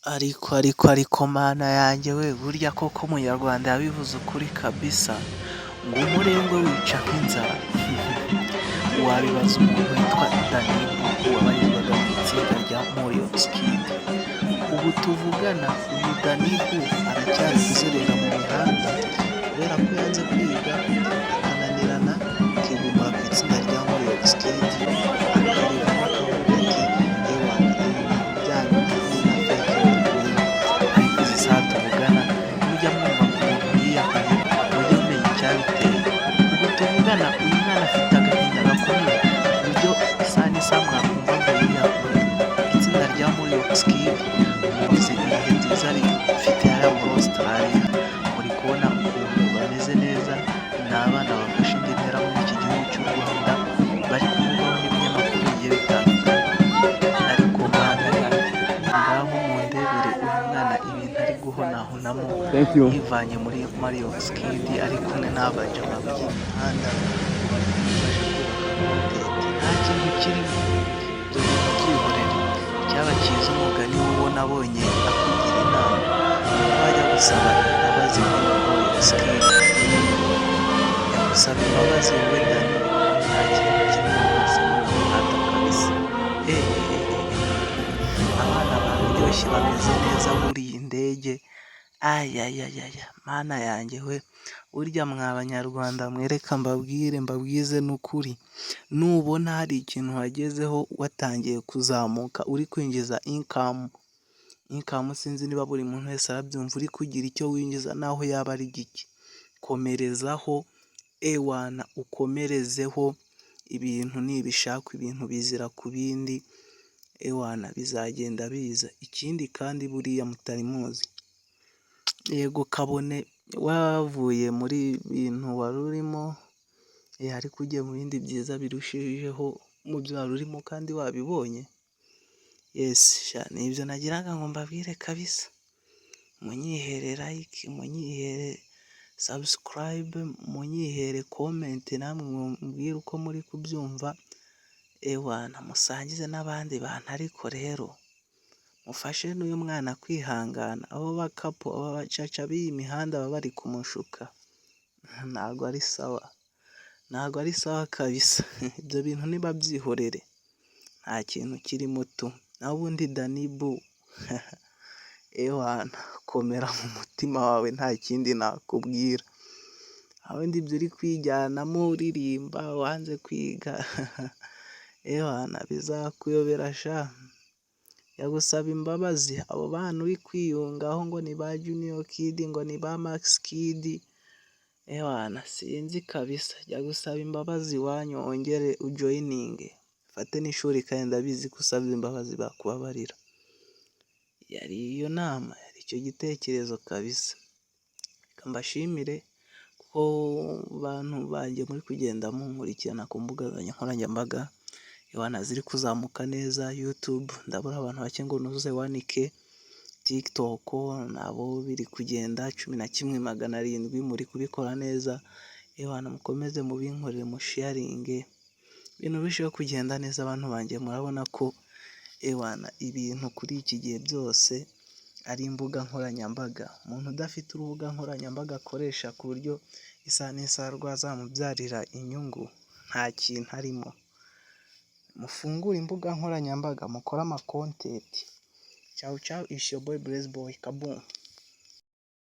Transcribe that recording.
Ariko mana yanjye we, burya koko umunyarwanda yabivuze ukuri kabisa, ngo umurengwe wica nk'inzara. Wabibaza umuntu witwa Danibu wabarizwaga mu itsinda rya Morions Kid. Ubu tuvugana uyu Danibu aracyari kuzerera mu mihanda kubera ko yanze kwiga akananirana akigumira ku itsinda rya Morions Kid, akarivamo akavuga ati ewa ibintu byanyu ni na fake bikuye. Ariko izi saha tuvugana mujya mwumva ngo umuntu yiyahuye mujye mumenya icyabiteye. Ubu tuvugana uyu mwana afite agahinda gakomeye ku buryo isaha n'isaha mwakumva ngo yiyahuye. Itsinda rya Morions Kid muzi ibihe byiza rifite hariya muri Australia, muri kubona ukuntu bameze neza, ni abana bafashe indi ntera muri iki gihugu cy'u Rwanda, bari kuvugwaho n'ibinyamakuru bigiye bitandukanye. Ariko mana yanjye, ngaho mundebere uyu mwana ibintu ari guhonahonamo yivanye muri Morions Kid, ari kumwe n'abajama b'imihanda bamufasha kubaka kontenti. Nta kintu kirimo, ibyo bintu byihorere. Icyaba cyiza umugani w'uwo nabonye akugira inama, wajya gusaba imbabazi muri Morions Kid, yagusaba imbabazi wowe Dani, nta kintu kirimo rwose muri uyu muhanda kabisa. Abana bararyoshye bameze neza buriye indege. Ayayayaya, mana yanjye we, burya mwa banyarwanda mwereka mbabwize n'ukuri, nubona hari ikintu wagezeho watangiye kuzamuka uri kwinjiza income, sinzi niba buri muntu wese arabyumva, uri kugira icyo winjiza naho yaba ari gike, komerezaho ewana, ukomerezeho. Ibintu nibishaka ibintu bizira ku bindi, ewana bizagenda biza. Ikindi kandi buriya mutari muzi, yego kabone wavuye muri bintu wari urimo, ariko ugiye mu bindi byiza birushijeho mu byo wari urimo kandi wabibonye. Ni ibyo nagiraga ngo mbabwire kabisa. Munyihere like, munyihere subscribe, munyihere comment, namwe mumbwire uko muri kubyumva. Ewana musangize n'abandi bantu, ariko rero mufashe n'uyu mwana kwihangana. Abo bakapo, aba bacaca b'iyi mihanda baba bari kumushuka, ntago ari sawa kabisa. Ibyo bintu nibabyihorere, nta kintu kirimo tu. Naho ubundi Danibu ewana, komera mu mutima wawe, nta kindi nakubwira. Abundi ibyo uri kwijyanamo uririmba wanze kwiga ewana bizakuyobera sha. Yagusaba imbabazi abo bana uri kwiyungaho ngo ni ba Junior Kid, ngo ni ba Max Kid, ewana sinzi kabisa. Yagusaba imbabazi iwanyu, wongere ujoyininge, fate n'ishuri kandi ndabizi ko usabye imbabazi bakubabarira. Yari iyo nama, yari icyo gitekerezo kabisa. Reka mbashimire ko bantu banjye muri kugenda munkurikirana ku mbuga nkoranyambaga, ewana ziri kuzamuka neza. YouTube ndabura abantu bake ngo nuzuze 1K, TikTok nabo biri kugenda 11,700, muri kubikora neza. Ewana mukomeze mubinkorere, musharinge, ibintu birushaho kugenda neza. Abantu banjye murabona ko ewana ibintu kuri iki gihe byose ari imbuga nkoranyambaga. Umuntu udafite urubuga nkoranyambaga akoresha ku buryo isaha n'isaha rwazamubyarira inyungu, nta kintu arimo. Mufungure imbuga nkoranyambaga, mukore amakontenti. Ciao ciao, it's your boy Blaze Boy, kaboom.